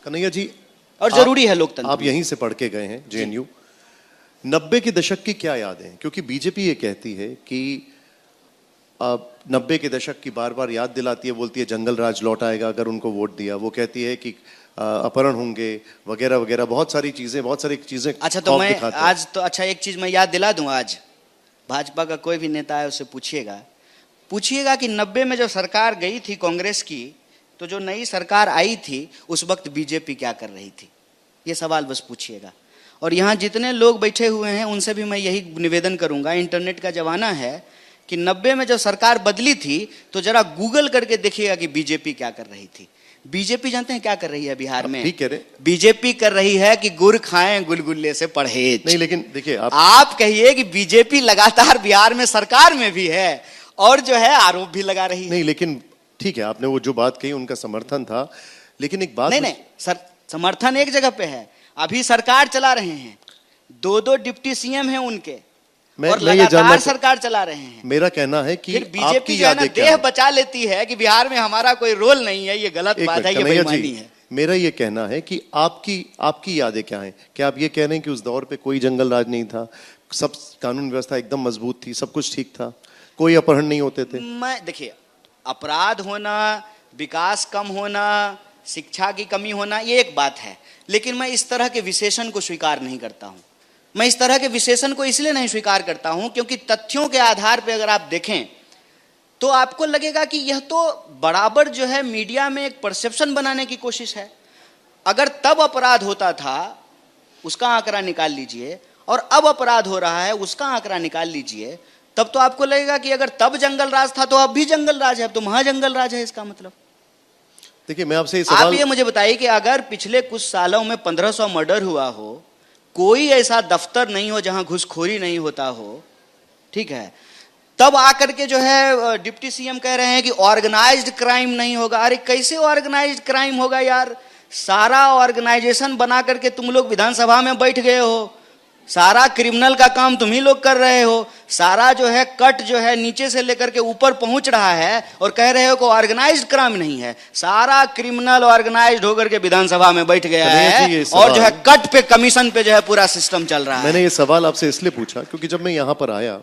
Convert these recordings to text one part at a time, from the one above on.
कन्हैया जी, और जरूरी है लोकतंत्र। आप यहीं से पढ़ के गए हैं जेएनयू। 90 के दशक की क्या यादें हैं? क्योंकि बीजेपी ये कहती है कि 90 के दशक की बार बार याद दिलाती है, बोलती है जंगल राज लौट आएगा अगर उनको वोट दिया। वो कहती है कि अपहरण होंगे वगैरह वगैरह, बहुत सारी चीजें अच्छा, तो मैं आज तो अच्छा एक चीज मैं याद दिला दूं। आज भाजपा का कोई भी नेता है उससे पूछिएगा कि 90 में जब सरकार गई थी कांग्रेस की, तो जो नई सरकार आई थी उस वक्त बीजेपी क्या कर रही थी, ये सवाल बस पूछिएगा। और यहाँ जितने लोग बैठे हुए हैं उनसे भी मैं यही निवेदन करूंगा, इंटरनेट का जमाना है, कि 90 में जब सरकार बदली थी तो जरा गूगल करके देखिएगा कि बीजेपी क्या कर रही थी। बीजेपी जानते हैं क्या कर रही है बिहार में? ठीक कह रहे। बीजेपी कर रही है कि गुड़ खाएं गुलगुल्ले से परहेज। नहीं, लेकिन देखिए आप कहिए कि बीजेपी लगातार बिहार में सरकार में भी है और जो है आरोप भी लगा रही है। नहीं, लेकिन ठीक है, आपने वो जो बात कही उनका समर्थन था, लेकिन एक बात नहीं सर, समर्थन एक जगह पे है। अभी सरकार चला रहे हैं, 2 डिप्टी सीएम हैं उनके, और लगातार सरकार चला रहे हैं। मेरा कहना है कि फिर बीजेपी जो है ना देह बचा लेती है कि बिहार में हमारा कोई रोल नहीं है, ये गलत बात है, ये बेईमानी है। मेरा ये कहना है कि आपकी यादें क्या हैं? क्या आप ये कह रहे हैं कि उस दौर पे कोई जंगल राज नहीं था, सब कानून व्यवस्था एकदम मजबूत थी, सब कुछ ठीक था, कोई अपहरण नहीं होते थे? मैं देखिए, अपराध होना, विकास कम होना, शिक्षा की कमी होना, ये एक बात है, लेकिन मैं इस तरह के विशेषण को स्वीकार नहीं करता हूं। मैं इस तरह के विशेषण को इसलिए नहीं स्वीकार करता हूं क्योंकि तथ्यों के आधार पर अगर आप देखें तो आपको लगेगा कि यह तो बराबर जो है मीडिया में एक परसेप्शन बनाने की कोशिश है। अगर तब अपराध होता था उसका आंकड़ा निकाल लीजिए, और अब अपराध हो रहा है उसका आंकड़ा निकाल लीजिए, तब तो आपको लगेगा कि अगर तब जंगल राज था तो अब भी जंगल राज है, अब तो महाजंगल राज है। इसका मतलब देखिए, मैं आपसे आप ये मुझे बताइए कि अगर पिछले कुछ सालों में 1500 मर्डर हुआ हो, कोई ऐसा दफ्तर नहीं हो जहां घुसखोरी नहीं होता हो, ठीक है, तब आकर के जो है डिप्टी सीएम कह रहे हैं कि ऑर्गेनाइज्ड क्राइम नहीं होगा। अरे कैसे ऑर्गेनाइज्ड क्राइम होगा यार? सारा ऑर्गेनाइजेशन बना करके तुम लोग विधानसभा में बैठ गए हो, सारा क्रिमिनल का काम तुम ही लोग कर रहे हो, सारा जो है कट जो है नीचे से लेकर के ऊपर पहुंच रहा है, और कह रहे हो कि ऑर्गेनाइज्ड क्राइम नहीं है। सारा क्रिमिनल ऑर्गेनाइज्ड होकर के विधानसभा में बैठ गया है, और जो है कट पे कमीशन पे जो है पूरा सिस्टम चल रहा है। मैंने ये सवाल आपसे इसलिए पूछा क्योंकि जब मैं यहाँ पर आया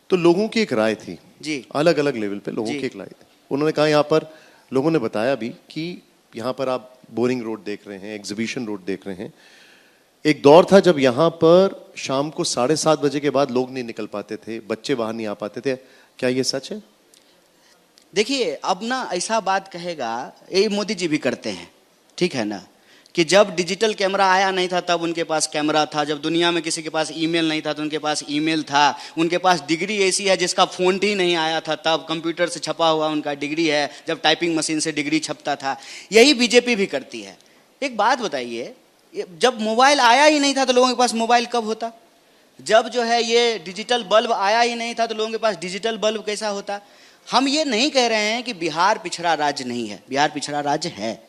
तो लोगों की एक राय थी जी, अलग अलग लेवल पे लोगों की एक राय थी। उन्होंने कहा, यहाँ पर लोगों ने बताया भी कि यहाँ पर आप बोरिंग रोड देख रहे हैं, एग्जीबिशन रोड देख रहे हैं। एक दौर था जब यहाँ पर शाम को 7:30 बजे के बाद लोग नहीं निकल पाते थे, बच्चे बाहर नहीं आ पाते थे। क्या ये सच है? देखिए, अब ना ऐसा बात कहेगा, ये मोदी जी भी करते हैं, ठीक है ना, कि जब डिजिटल कैमरा आया नहीं था तब उनके पास कैमरा था, जब दुनिया में किसी के पास ईमेल नहीं था तो उनके पास ईमेल था, उनके पास डिग्री ऐसी है जिसका फोन ही नहीं आया था तब कंप्यूटर से छपा हुआ उनका डिग्री है, जब टाइपिंग मशीन से डिग्री छपता था। यही बीजेपी भी करती है। एक बात बताइए, जब मोबाइल आया ही नहीं था तो लोगों के पास मोबाइल कब होता? जब जो है ये डिजिटल बल्ब आया ही नहीं था तो लोगों के पास डिजिटल बल्ब कैसा होता? हम ये नहीं कह रहे हैं कि बिहार पिछड़ा राज्य नहीं है, बिहार पिछड़ा राज्य है।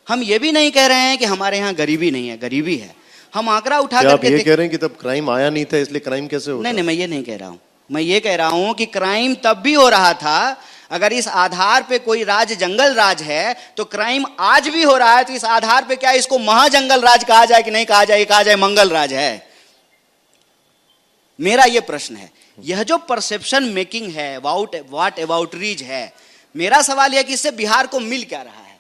हम ये भी नहीं कह रहे हैं कि हमारे यहाँ गरीबी नहीं है, गरीबी है। हम आंकड़ा उठा करके आप ये कह रहे हैं कि तब क्राइम आया नहीं था इसलिए क्राइम कैसे होता? नहीं, मैं ये नहीं कह रहा हूँ। मैं ये कह रहा हूँ कि क्राइम तब भी हो रहा था। अगर इस आधार पे कोई राज्य जंगल राज है तो क्राइम आज भी हो रहा है, तो इस आधार पे क्या इसको महाजंगल राज कहा जाए कि नहीं कहा जाए? कहा जाए मंगल राज है। मेरा यह प्रश्न है। यह जो परसेप्शन मेकिंग है, व्हाट अबाउट रीज है, मेरा सवाल यह कि इससे बिहार को मिल क्या रहा है?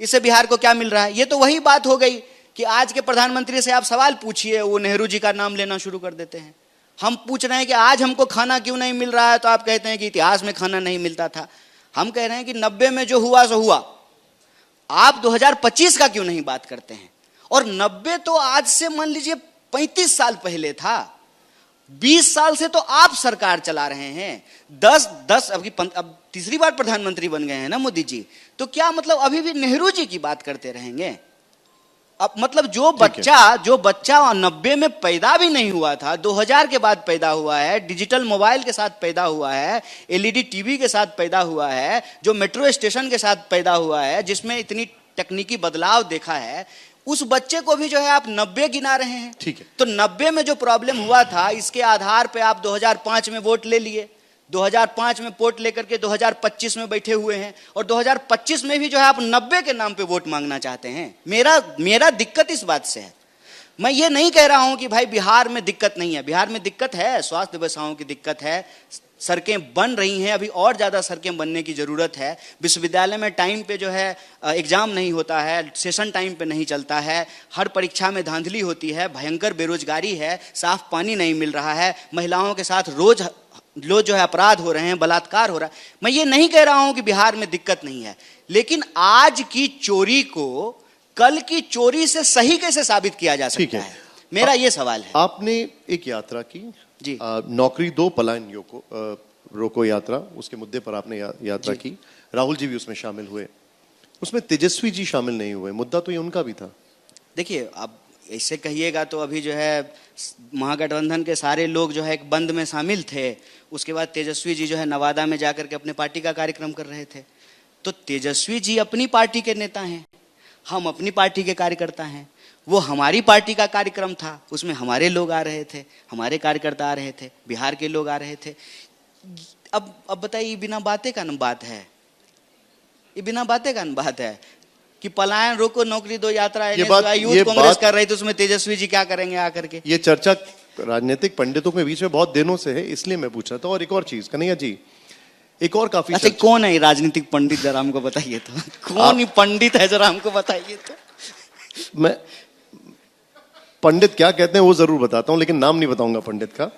इससे बिहार को क्या मिल रहा है? ये तो वही बात हो गई कि आज के प्रधानमंत्री से आप सवाल पूछिए, वो नेहरू जी का नाम लेना शुरू कर देते हैं। हम पूछ रहे हैं कि आज हमको खाना क्यों नहीं मिल रहा है, तो आप कहते हैं कि इतिहास में खाना नहीं मिलता था। हम कह रहे हैं कि 90 में जो हुआ सो हुआ, आप 2025 का क्यों नहीं बात करते हैं? और 90 तो आज से मान लीजिए 35 साल पहले था। 20 साल से तो आप सरकार चला रहे हैं, 10 अब तीसरी बार प्रधानमंत्री बन गए हैं ना मोदी जी, तो क्या मतलब अभी भी नेहरू जी की बात करते रहेंगे? अब मतलब जो बच्चा 90 में पैदा भी नहीं हुआ था, 2000 के बाद पैदा हुआ है, डिजिटल मोबाइल के साथ पैदा हुआ है, एलईडी टीवी के साथ पैदा हुआ है, जो मेट्रो स्टेशन के साथ पैदा हुआ है, जिसमें इतनी तकनीकी बदलाव देखा है, उस बच्चे को भी जो है आप 90 गिना रहे हैं। ठीक है, तो 90 में जो प्रॉब्लम हुआ था इसके आधार पे आप 2005 में वोट ले लिए, 2005 में वोट लेकर के 2025 में बैठे हुए हैं, और 2025 में भी जो है आप 90 के नाम पे वोट मांगना चाहते हैं। मेरा दिक्कत इस बात से है। मैं ये नहीं कह रहा हूं कि भाई बिहार में दिक्कत नहीं है, बिहार में दिक्कत है, स्वास्थ्य व्यवस्थाओं की दिक्कत है, सड़कें बन रही हैं, अभी और ज़्यादा सड़कें बनने की ज़रूरत है। विश्वविद्यालय में टाइम पे जो है एग्ज़ाम नहीं होता है, सेशन टाइम पे नहीं चलता है, हर परीक्षा में धांधली होती है, भयंकर बेरोजगारी है, साफ पानी नहीं मिल रहा है, महिलाओं के साथ रोज जो है अपराध हो रहे हैं, बलात्कार हो रहा है। मैं ये नहीं कह रहा हूं कि बिहार में दिक्कत नहीं है, लेकिन आज की चोरी को कल की चोरी से सही कैसे साबित किया जा सकता है? मेरा ये सवाल है। आपने एक यात्रा की जी, नौकरी दो पलायन रोको यात्रा, उसके मुद्दे पर आपने यात्रा की, राहुल जी भी उसमें शामिल हुए, उसमें तेजस्वी जी शामिल नहीं हुए, मुद्दा तो ये उनका भी था। देखिए, अब ऐसे कहिएगा तो अभी जो है महागठबंधन के सारे लोग जो है एक बंद में शामिल थे, उसके बाद तेजस्वी जी जो है नवादा में जाकर के अपने पार्टी का कार्यक्रम कर रहे थे। तो तेजस्वी जी अपनी पार्टी के नेता हैं, हम अपनी पार्टी के कार्यकर्ता हैं। वो हमारी पार्टी का कार्यक्रम था, उसमें हमारे लोग आ रहे थे, हमारे कार्यकर्ता आ रहे थे, बिहार के लोग आ रहे थे। अब बताइए, बिना बातें का न बात है, ये बिना बातें का न बात है कि पलायन रोको नौकरी दो यात्रा यूथ कांग्रेस कर रही थी, उसमें तेजस्वी जी क्या करेंगे आकर के? ये चर्चा राजनीतिक पंडितों के बीच में बहुत दिनों से है, इसलिए मैं पूछा था। और एक और चीज, कन्हैया जी, एक और काफी अच्छा, कौन है राजनीतिक पंडित, जरा हमको बताइए तो। कौन ही पंडित है, जरा हमको बताइए तो। मैं पंडित क्या कहते हैं वो जरूर बताता हूं, लेकिन नाम नहीं बताऊंगा पंडित का।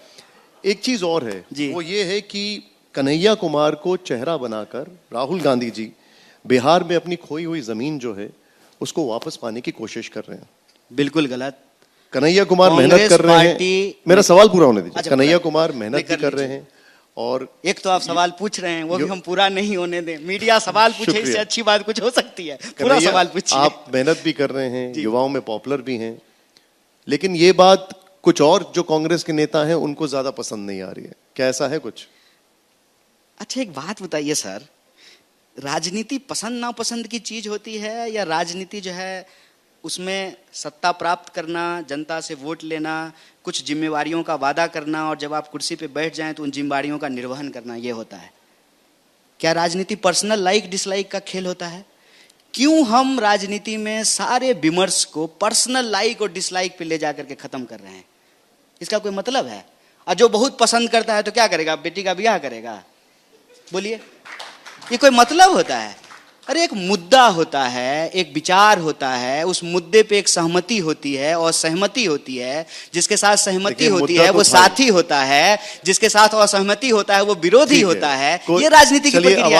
एक चीज और है, वो ये है कि कन्हैया कुमार को चेहरा बनाकर राहुल गांधी जी बिहार में अपनी खोई हुई जमीन जो है उसको वापस पाने की कोशिश कर रहे हैं। बिल्कुल गलत। कन्हैया कुमार मेहनत कर रहे हैं, मेरा सवाल पूरा होने दीजिए। कन्हैया कुमार मेहनत भी कर रहे हैं, और एक तो आप सवाल पूछ रहे हैं, वो भी हम पूरा नहीं होने दें। मीडिया सवाल पूछे, इससे अच्छी बात कुछ हो सकती है? पूरा सवाल पूछिए। आप मेहनत भी कर रहे हैं, युवाओं में पॉपुलर भी हैं, लेकिन ये बात कुछ और जो कांग्रेस के नेता हैं उनको ज्यादा पसंद नहीं आ रही है। क्या ऐसा है कुछ? अच्छा, एक बात बताइए सर, राजनीति पसंद नापसंद की चीज होती है, या राजनीति जो है उसमें सत्ता प्राप्त करना, जनता से वोट लेना, कुछ जिम्मेवारियों का वादा करना, और जब आप कुर्सी पे बैठ जाएं तो उन जिम्मेवारियों का निर्वहन करना, ये होता है? क्या राजनीति पर्सनल लाइक डिसलाइक का खेल होता है? क्यों हम राजनीति में सारे विमर्श को पर्सनल लाइक और डिसलाइक पे ले जाकर के खत्म कर रहे हैं? इसका कोई मतलब है? और जो बहुत पसंद करता है तो क्या करेगा? बेटी का ब्याह करेगा? बोलिए, ये कोई मतलब होता है? अरे एक मुद्दा होता है, एक विचार होता है, उस मुद्दे पे एक सहमति होती है और सहमति होती है। जिसके साथ सहमति होती है वो साथी होता है, जिसके साथ असहमति होता है वो विरोधी होता है। ये राजनीति की प्रक्रिया है।